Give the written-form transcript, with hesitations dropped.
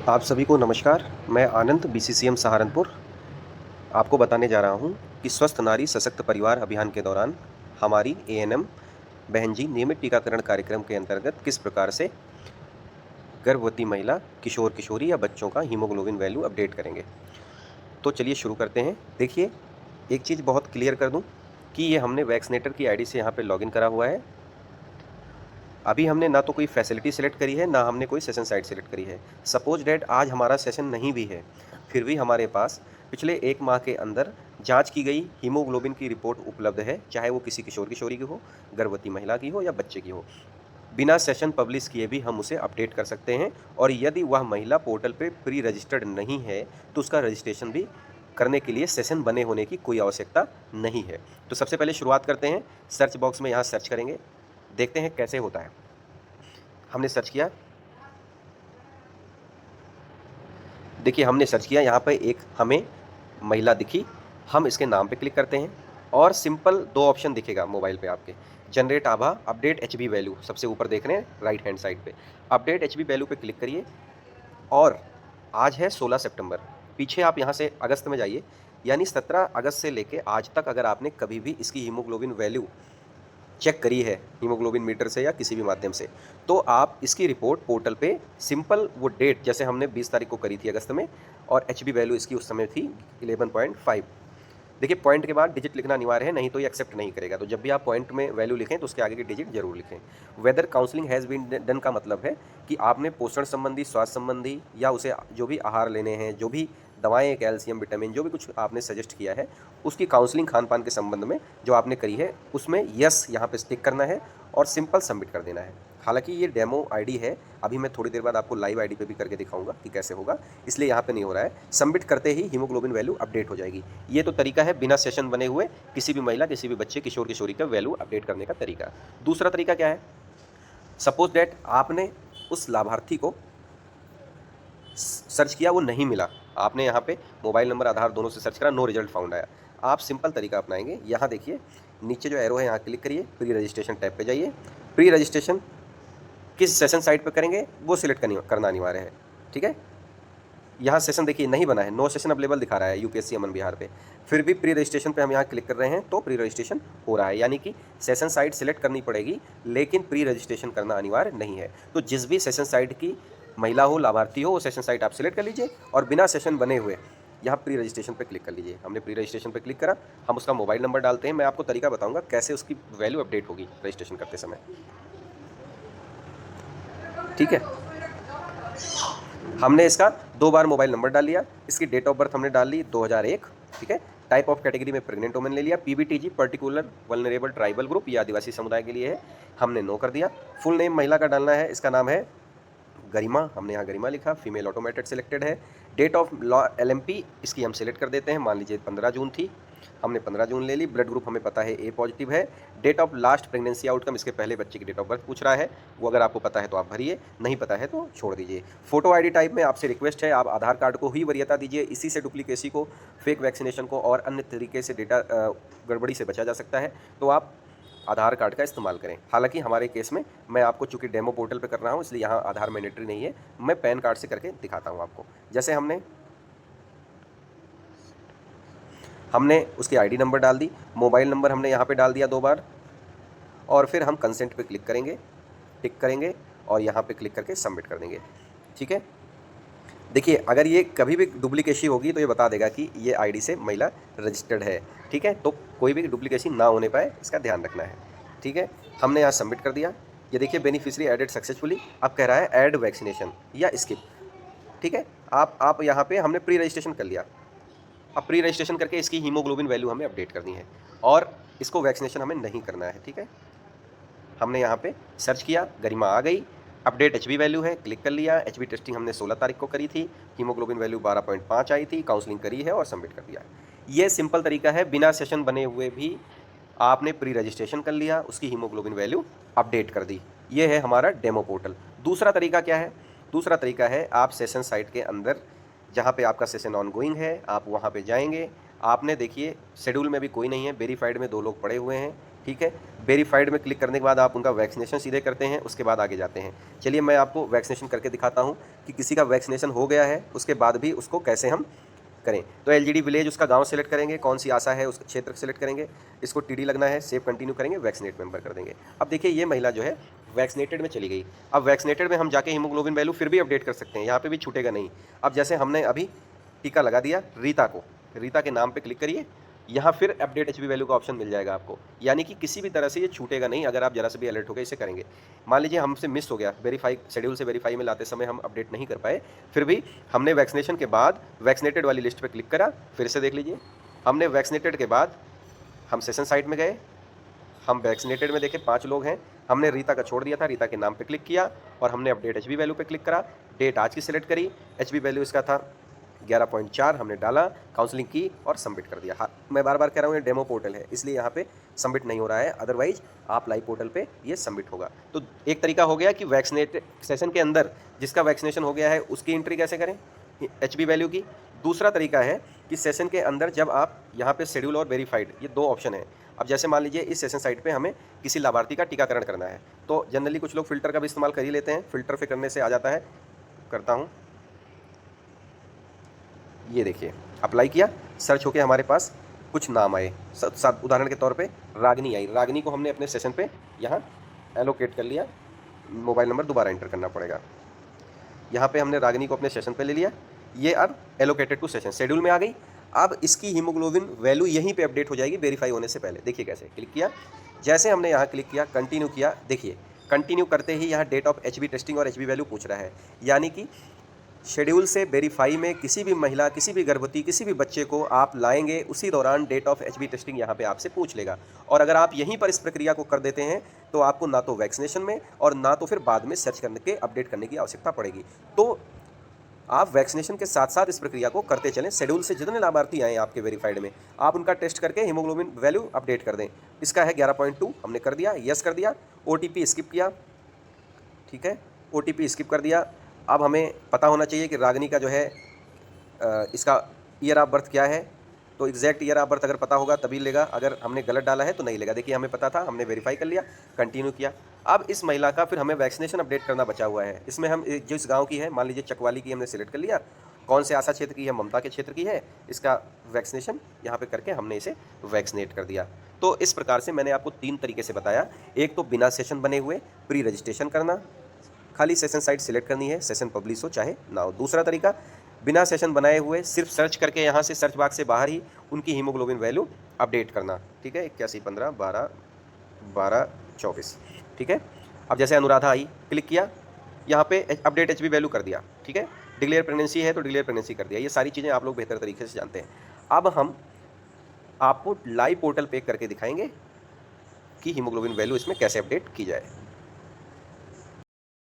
आप सभी को नमस्कार। मैं आनंद बीसीसीएम सहारनपुर आपको बताने जा रहा हूं कि स्वस्थ नारी सशक्त परिवार अभियान के दौरान हमारी एएनएम बहन जी नियमित टीकाकरण कार्यक्रम के अंतर्गत किस प्रकार से गर्भवती महिला, किशोर किशोरी या बच्चों का हीमोग्लोबिन वैल्यू अपडेट करेंगे। तो चलिए शुरू करते हैं। देखिए, एक चीज़ बहुत क्लियर कर दूं कि ये हमने वैक्सीनेटर की आईडी से यहाँ पे लॉगिन करा हुआ है। अभी हमने ना तो कोई फैसिलिटी सेलेक्ट करी है, ना हमने कोई सेशन साइट सेलेक्ट करी है। सपोज डेट आज हमारा सेशन नहीं भी है, फिर भी हमारे पास पिछले 1 माह के अंदर जांच की गई हीमोग्लोबिन की रिपोर्ट उपलब्ध है, चाहे वो किसी किशोर किशोरी की हो, गर्भवती महिला की हो या बच्चे की हो। बिना सेशन पब्लिश किए भी हम उसे अपडेट कर सकते हैं, और यदि वह महिला पोर्टल पे प्री रजिस्टर्ड नहीं है तो उसका रजिस्ट्रेशन भी करने के लिए सेशन बने होने की कोई आवश्यकता नहीं है। तो सबसे पहले शुरुआत करते हैं। सर्च बॉक्स में यहाँ सर्च करेंगे, देखते हैं कैसे होता है। हमने सर्च किया, देखिए हमने सर्च किया, यहाँ पे एक हमें महिला दिखी। हम इसके नाम पे क्लिक करते हैं और सिंपल 2 ऑप्शन दिखेगा मोबाइल पे आपके, जनरेट आभा, अपडेट एचबी वैल्यू, सबसे ऊपर देख रहे हैं राइट हैंड साइड पे। अपडेट एचबी वैल्यू पे क्लिक करिए और आज है 16 सितंबर, पीछे आप यहाँ से अगस्त में जाइए, यानी 17 अगस्त से लेके आज तक अगर आपने कभी भी इसकी हीमोग्लोबिन वैल्यू चेक करी है हीमोग्लोबिन मीटर से या किसी भी माध्यम से, तो आप इसकी रिपोर्ट पोर्टल पे सिंपल वो डेट, जैसे हमने 20 तारीख को करी थी अगस्त में, और एचबी वैल्यू इसकी उस समय थी 11.5। देखिए पॉइंट के बाद डिजिट लिखना अनिवार्य है, नहीं तो ये एक्सेप्ट नहीं करेगा। तो जब भी आप पॉइंट में वैल्यू लिखें तो उसके आगे की डिजिट जरूर लिखें। Whether counselling has been done का मतलब है कि आपने पोषण संबंधी, स्वास्थ्य संबंधी, या उसे जो भी आहार लेने हैं, जो भी दवाएं, कैल्शियम, विटामिन, जो भी कुछ आपने सजेस्ट किया है, उसकी काउंसलिंग खान पान के संबंध में जो आपने करी है, उसमें यस यहाँ पे टिक करना है और सिंपल सबमिट कर देना है। हालांकि ये डेमो आईडी है, अभी मैं थोड़ी देर बाद आपको लाइव आईडी पे भी करके दिखाऊंगा कि कैसे होगा, इसलिए यहाँ पे नहीं हो रहा है। सबमिट करते ही हीमोग्लोबिन वैल्यू अपडेट हो जाएगी। ये तो तरीका है बिना सेशन बने हुए किसी भी महिला, किसी भी बच्चे, किशोर किशोरी का वैल्यू अपडेट करने का तरीका। दूसरा तरीका क्या है, सपोज दैट आपने उस लाभार्थी को सर्च किया, वो नहीं मिला, आपने यहाँ पे मोबाइल नंबर, आधार दोनों से सर्च करा, नो रिजल्ट फाउंड आया। आप सिंपल तरीका अपनाएंगे, यहाँ देखिए नीचे जो एरो है यहाँ क्लिक करिए, प्री रजिस्ट्रेशन टैब पे जाइए। प्री रजिस्ट्रेशन किस सेशन साइट पे करेंगे वो सिलेक्ट करना अनिवार्य है, ठीक है। यहाँ सेशन देखिए नहीं बना है, नो सेशन अवेलेबल दिखा रहा है यूपीएससी अमन बिहार पे, फिर भी प्री रजिस्ट्रेशन पे हम यहाँ क्लिक कर रहे हैं तो प्री रजिस्ट्रेशन हो रहा है, यानी कि सेशन साइट सिलेक्ट करनी पड़ेगी लेकिन प्री रजिस्ट्रेशन करना अनिवार्य नहीं है। तो जिस भी सेशन साइट की महिला हो, लाभार्थी हो, वो सेशन साइट आप सिलेक्ट कर लीजिए और बिना सेशन बने हुए यहाँ प्री रजिस्ट्रेशन पे क्लिक कर लीजिए। हमने प्री रजिस्ट्रेशन पे क्लिक करा, हम उसका मोबाइल नंबर डालते हैं, मैं आपको तरीका बताऊंगा कैसे उसकी वैल्यू अपडेट होगी रजिस्ट्रेशन करते समय, ठीक है। हमने इसका 2 बार मोबाइल नंबर डाल लिया, इसकी डेट ऑफ बर्थ हमने डाल ली 2001, ठीक है। टाइप ऑफ कैटेगरी में प्रेग्नेंट वुमेन ले लिया, पीबीटीजी पर्टिकुलर वल्नरेबल ट्राइबल ग्रुप, या आदिवासी समुदाय के लिए है, हमने नो कर दिया। फुल नेम महिला का डालना है, इसका नाम है गरिमा, हमने यहाँ गरिमा लिखा, फीमेल ऑटोमेटेड सिलेक्टेड है। डेट ऑफ लॉ एलएमपी इसकी हम सिलेक्ट कर देते हैं, मान लीजिए 15 जून थी, हमने 15 जून ले ली। ब्लड ग्रुप हमें पता है ए पॉजिटिव है। Date of last pregnancy outcome, इसके पहले बच्चे की डेट ऑफ बर्थ पूछ रहा है, वो अगर आपको पता है तो आप भरिए, नहीं पता है तो छोड़ दीजिए। फोटो आईडी टाइप में आपसे रिक्वेस्ट है आप आधार कार्ड को ही वरीयता दीजिए, इसी से डुप्लीकेसी को, फेक वैक्सीनेशन को और अन्य तरीके से डेटा गड़बड़ी से बचा जा सकता है, तो आप आधार कार्ड का इस्तेमाल करें। हालांकि हमारे केस में मैं आपको चूंकि डेमो पोर्टल पे कर रहा हूँ इसलिए यहाँ आधार मैंडेटरी नहीं है, मैं पैन कार्ड से करके दिखाता हूँ आपको। जैसे हमने उसकी आईडी नंबर डाल दी, मोबाइल नंबर हमने यहाँ पे डाल दिया 2 बार, और फिर हम कंसेंट पे क्लिक करेंगे, टिक करेंगे और यहाँ पे क्लिक करके सबमिट कर देंगे, ठीक है। देखिए अगर ये कभी भी डुप्लीकेसी होगी तो ये बता देगा कि ये आईडी से महिला रजिस्टर्ड है, ठीक है। तो कोई भी डुप्लीकेसी ना होने पाए इसका ध्यान रखना है, ठीक है। हमने यहाँ सबमिट कर दिया, ये देखिए बेनिफिशियरी एडेड सक्सेसफुली, अब कह रहा है ऐड वैक्सीनेशन या स्किप, ठीक है। आप यहाँ पे हमने प्री रजिस्ट्रेशन कर लिया, अब प्री रजिस्ट्रेशन करके इसकी हीमोग्लोबिन वैल्यू हमें अपडेट करनी है और इसको वैक्सीनेशन हमें नहीं करना है, ठीक है। हमने यहाँ पे सर्च किया, गरिमा आ गई, अपडेट एचबी वैल्यू है, क्लिक कर लिया। एचबी टेस्टिंग हमने 16 तारीख को करी थी, हीमोग्लोबिन वैल्यू 12.5 आई थी, काउंसलिंग करी है और सबमिट कर दिया। ये सिंपल तरीका है, बिना सेशन बने हुए भी आपने प्री रजिस्ट्रेशन कर लिया, उसकी हीमोग्लोबिन वैल्यू अपडेट कर दी। ये है हमारा डेमो पोर्टल। दूसरा तरीका क्या है, दूसरा तरीका है आप सेशन साइट के अंदर जहाँ पे आपका सेशन ऑनगोइंग है, आप वहाँ पे जाएंगे, आपने देखिए शेड्यूल में भी कोई नहीं है, वेरीफाइड में 2 लोग पड़े हुए हैं, ठीक है। वेरीफाइड में क्लिक करने के बाद आप उनका वैक्सीनेशन सीधे करते हैं, उसके बाद आगे जाते हैं। चलिए मैं आपको वैक्सीनेशन करके दिखाता हूँ कि किसी का वैक्सीनेशन हो गया है उसके बाद भी उसको कैसे हम करें। तो एलजीडी विलेज उसका गांव सेलेक्ट करेंगे, कौन सी आशा है उसका क्षेत्र सेलेक्ट करेंगे, इसको टीडी लगना है, सेव कंटिन्यू करेंगे, वैक्सीनेट मेंबर कर देंगे। अब देखिए ये महिला जो है वैक्सीनेटेड में चली गई। अब वैक्सीनेटेड में हम जाके हीमोग्लोबिन वैल्यू फिर भी अपडेट कर सकते हैं, यहाँ पे भी छूटेगा नहीं। अब जैसे हमने अभी टीका लगा दिया रीता को, रीता के नाम पे क्लिक करिए, यहाँ फिर अपडेट एचबी वैल्यू का ऑप्शन मिल जाएगा आपको, यानी कि किसी भी तरह से ये छूटेगा नहीं अगर आप जरा से भी अलर्ट हो गए इसे करेंगे। मान लीजिए हमसे मिस हो गया, वेरीफाई शेड्यूल से वेरीफाई में लाते समय हम अपडेट नहीं कर पाए, फिर भी हमने वैक्सीनेशन के बाद वैक्सीनेटेड वाली लिस्ट पे क्लिक करा, फिर से देख लीजिए हमने वैक्सीनेटेड के बाद हम सेशन साइट में गए, हम वैक्सीनेटेड में देखे 5 लोग हैं, हमने रीता का छोड़ दिया था, रीता के नाम पे क्लिक किया और हमने अपडेट एचबी वैल्यू पे क्लिक करा, डेट आज की सिलेक्ट करी, एचबी वैल्यू इसका था 11.4 हमने डाला, काउंसलिंग की और सबमिट कर दिया। हाँ, मैं बार बार कह रहा हूँ ये डेमो पोर्टल है इसलिए यहाँ पे सबमिट नहीं हो रहा है, अदरवाइज आप लाइव पोर्टल पे ये सबमिट होगा। तो एक तरीका हो गया कि वैक्सीनेट सेशन के अंदर जिसका वैक्सीनेशन हो गया है उसकी एंट्री कैसे करें एचबी वैल्यू की। दूसरा तरीका है कि सेशन के अंदर जब आप यहाँ पे शेड्यूल और वेरीफाइड ये 2 ऑप्शन है। अब जैसे मान लीजिए इस सेशन साइट पे हमें किसी लाभार्थी का टीकाकरण करना है, तो जनरली कुछ लोग फिल्टर का भी इस्तेमाल कर ही लेते हैं, फिल्टर पे करने से आ जाता है, करता हूँ, ये देखिए अप्लाई किया, सर्च होके हमारे पास कुछ नाम आए, उदाहरण के तौर पे रागनी आई, रागनी को हमने अपने सेशन पे यहाँ एलोकेट कर लिया, मोबाइल नंबर दोबारा एंटर करना पड़ेगा। यहाँ पे हमने रागनी को अपने सेशन पे ले लिया, ये अब एलोकेटेड टू सेशन शेड्यूल में आ गई। अब इसकी हीमोग्लोबिन वैल्यू यहीं पे अपडेट हो जाएगी वेरीफाई होने से पहले। देखिए कैसे, क्लिक किया, जैसे हमने यहाँ क्लिक किया कंटिन्यू किया, देखिए कंटिन्यू करते ही यहाँ डेट ऑफ एचबी टेस्टिंग और एचबी वैल्यू पूछ रहा है, यानी कि शेड्यूल से वेरीफाई में किसी भी महिला, किसी भी गर्भवती, किसी भी बच्चे को आप लाएंगे उसी दौरान डेट ऑफ एचबी टेस्टिंग यहाँ पे आपसे पूछ लेगा। और अगर आप यहीं पर इस प्रक्रिया को कर देते हैं तो आपको ना तो वैक्सीनेशन में और ना तो फिर बाद में सर्च करने के अपडेट करने की आवश्यकता पड़ेगी। तो आप वैक्सीनेशन के साथ साथ इस प्रक्रिया को करते चलें। शेड्यूल से जितने लाभार्थी आए आपके वेरीफाइड में आप उनका टेस्ट करके हीमोग्लोबिन वैल्यू अपडेट कर दें। इसका है 11.2, हमने कर दिया, यस कर दिया, ओटीपी स्किप किया, ठीक है, ओटीपी स्किप कर दिया। अब हमें पता होना चाहिए कि रागनी का जो है इसका ईयर ऑफ बर्थ क्या है, तो एग्जैक्ट ईयर ऑफ बर्थ अगर पता होगा तभी लेगा, अगर हमने गलत डाला है तो नहीं लेगा। देखिए हमें पता था, हमने वेरीफाई कर लिया, कंटिन्यू किया। अब इस महिला का फिर हमें वैक्सीनेशन अपडेट करना बचा हुआ है। इसमें हम जिस गांव की है, मान लीजिए चकवाली की, हमने सिलेक्ट कर लिया, कौन से आशा क्षेत्र की है, ममता के क्षेत्र की है, इसका वैक्सीनेशन यहाँ पे करके हमने इसे वैक्सीनेट कर दिया। तो इस प्रकार से मैंने आपको 3 तरीके से बताया। एक तो बिना सेशन बने हुए प्री रजिस्ट्रेशन करना, खाली सेशन साइट सिलेक्ट करनी है, सेशन पब्लिश हो चाहे ना हो। दूसरा तरीका बिना सेशन बनाए हुए सिर्फ सर्च करके यहाँ से सर्च बॉक्स से बाहर ही उनकी हीमोग्लोबिन वैल्यू अपडेट करना, ठीक है, 81 15 12 12 24, ठीक है। अब जैसे अनुराधा आई, क्लिक किया, यहाँ पे अपडेट एचबी वैल्यू कर दिया, ठीक है। डिक्लेयर प्रेगनेंसी है तो डिक्लेयर प्रेगनेंसी कर दिया। ये सारी चीज़ें आप लोग बेहतर तरीके से जानते हैं। अब हम आपको लाइव पोर्टल पे करके दिखाएंगे कि हीमोग्लोबिन वैल्यू इसमें कैसे अपडेट की जाए।